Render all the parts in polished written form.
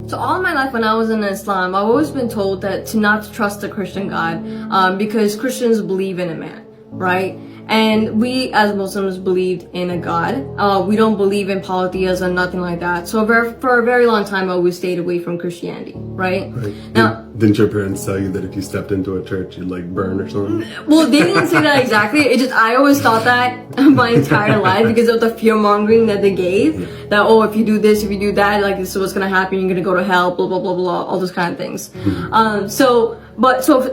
So all my life when I was in Islam, I've always been told that to not trust the Christian God because Christians believe in a man, right? And we as Muslims believed in a God. We don't believe in polytheism, nothing like that. So for a very long time, I always stayed away from Christianity, right? Now, didn't your parents tell you that if you stepped into a church, you'd like burn or something? well, they didn't say that exactly. It just, I always thought that my entire life because of the fear mongering that they gave. That, oh, if you do this, if you do that, like this is what's gonna happen. You're gonna go to hell, blah blah blah blah, all those kind of things. Because of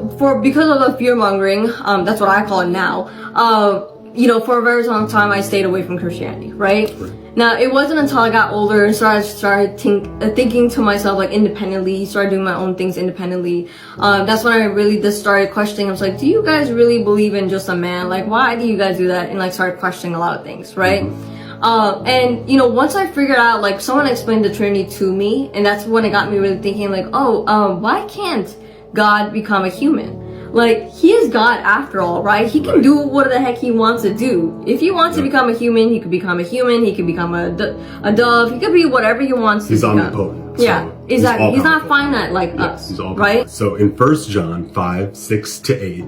the fear mongering, that's what I call it now. For a very long time, I stayed away from Christianity, right? Now, it wasn't until I got older and started thinking to myself, like, independently, started doing my own things independently. That's when I really just started questioning. I was like, do you guys really believe in just a man? Like, why do you guys do that? And like, started questioning a lot of things, right? Once I figured out, like, someone explained the Trinity to me, and that's when it got me really thinking, like, why can't God become a human? Like, he is God after all, right? He can do what the heck he wants to do. If he wants to become a human, he could become a human. He could become a dove. He could be whatever he wants to become. He's omnipotent. Yeah, exactly. He's not finite like us, he's all right? So in 1 John 5:6-8,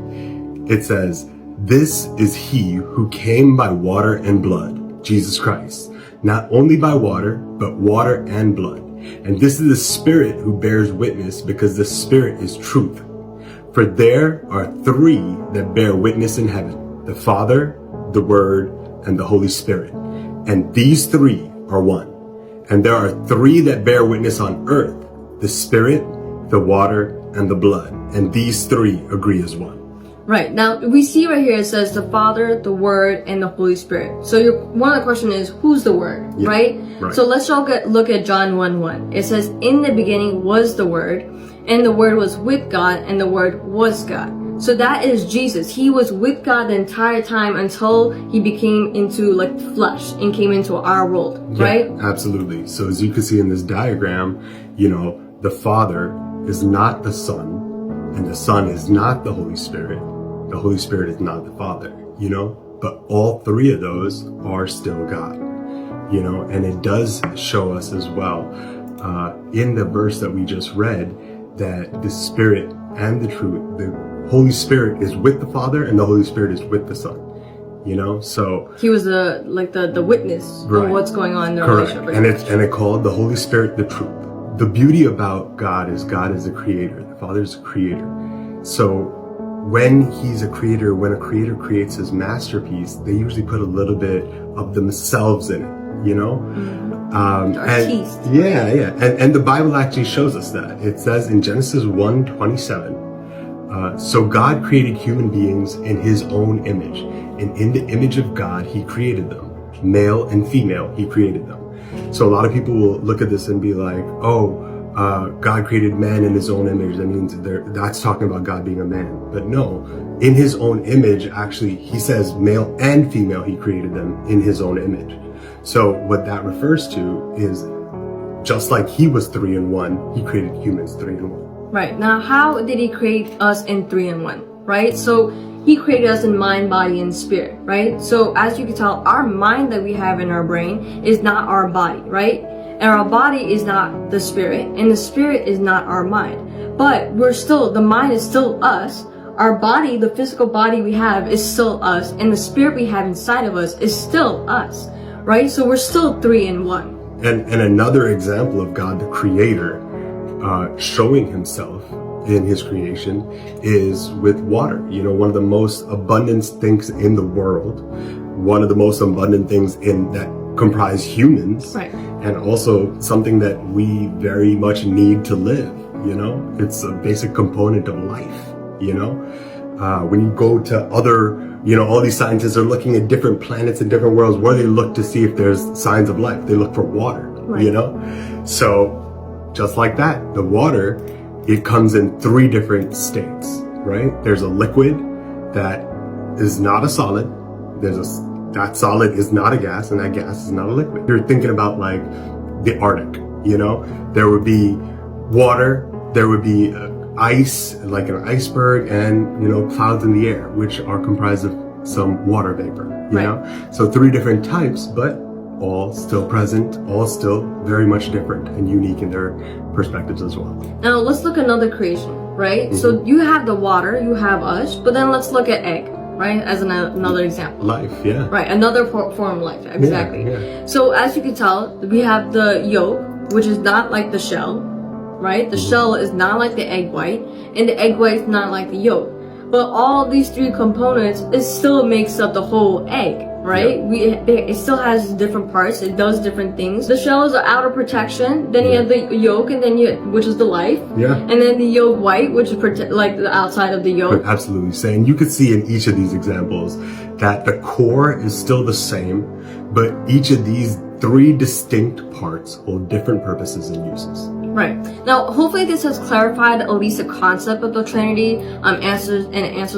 it says, "This is he who came by water and blood, Jesus Christ, not only by water, but water and blood. And this is the Spirit who bears witness, because the Spirit is truth. For there are three that bear witness in heaven, the Father, the Word, and the Holy Spirit. And these three are one. And there are three that bear witness on earth, the Spirit, the water, and the blood. And these three agree as one." Right. Now, we see right here, it says the Father, the Word, and the Holy Spirit. So one of the question is, who's the Word, right? So let's all look at John 1:1. It says, "In the beginning was the Word, and the Word was with God, and the Word was God." So that is Jesus. He was with God the entire time until he became into like flesh and came into our world, right? Absolutely. So as you can see in this diagram, the Father is not the Son, and the Son is not the Holy Spirit. The Holy Spirit is not the Father, but all three of those are still God, and it does show us as well, in the verse that we just read, that the Spirit and the truth, the Holy Spirit is with the Father and the Holy Spirit is with the Son, so he was the witness of what's going on in the relationship. And it called the Holy Spirit the truth. The beauty about God is a creator. The Father is a creator. So when he's a creator, when a creator creates his masterpiece, they usually put a little bit of themselves in it, Artiste. And the Bible actually shows us that. It says in Genesis 1:27, "So God created human beings in his own image, and in the image of God he created them. Male and female he created them." So a lot of people will look at this and be like, God created man in his own image. That means that's talking about God being a man. But no, in his own image, actually, he says male and female, he created them in his own image. So what that refers to is just like he was 3 in 1, he created humans 3 in 1. Right. Now, how did he create us in 3 in 1, right? So he created us in mind, body, and spirit, right? So as you can tell, our mind that we have in our brain is not our body, right? And our body is not the spirit, and the spirit is not our mind. But the mind is still us. Our body, the physical body we have, is still us, and the spirit we have inside of us is still us, right? So we're still 3 in 1. And another example of God, the Creator, showing himself in his creation is with water. One of the most abundant things in the world, one of the most abundant things that comprise humans, right? And also something that we very much need to live. It's a basic component of life. When you go to other, all these scientists are looking at different planets and different worlds where they look to see if there's signs of life. They look for water, So just like that, the water, it comes in 3 different states, right? There's a liquid that is not a solid. That solid is not a gas, and that gas is not a liquid. You're thinking about like the Arctic, there would be water, there would be ice, like an iceberg, and clouds in the air, which are comprised of some water vapor, So 3 different types, but all still present, all still very much different and unique in their perspectives as well. Now let's look at another creation, right? So you have the water, you have us, but then let's look at egg, right? As another example. Life, yeah. Right, another form of life, exactly. Yeah. So as you can tell, we have the yolk, which is not like the shell, right? The shell is not like the egg white, and the egg white is not like the yolk. But all these three components, it still makes up the whole egg, right? It still has different parts. It does different things. The shell is the outer protection. Then you have the yolk, and then which is the life. Yeah. And then the yolk white, which is like the outside of the yolk. Absolutely. Saying you could see in each of these examples that the core is still the same, but each of these three distinct parts hold different purposes and uses. Right. Now, hopefully this has clarified at least the concept of the Trinity, answers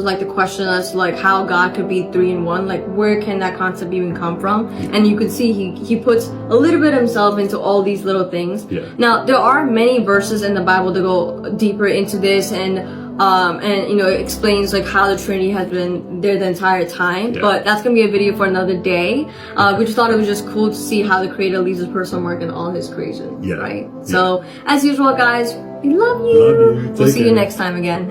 like the question as to like how God could be three in one, like where can that concept even come from? And you can see he puts a little bit of himself into all these little things. Yeah. Now, there are many verses in the Bible to go deeper into this and you know, it explains like how the Trinity has been there the entire time, but that's gonna be a video for another day. We just thought it was just cool to see how the Creator leaves his personal mark in all his creation, right? So as usual, guys, we love you. Love you. We'll Take see you care. next time again.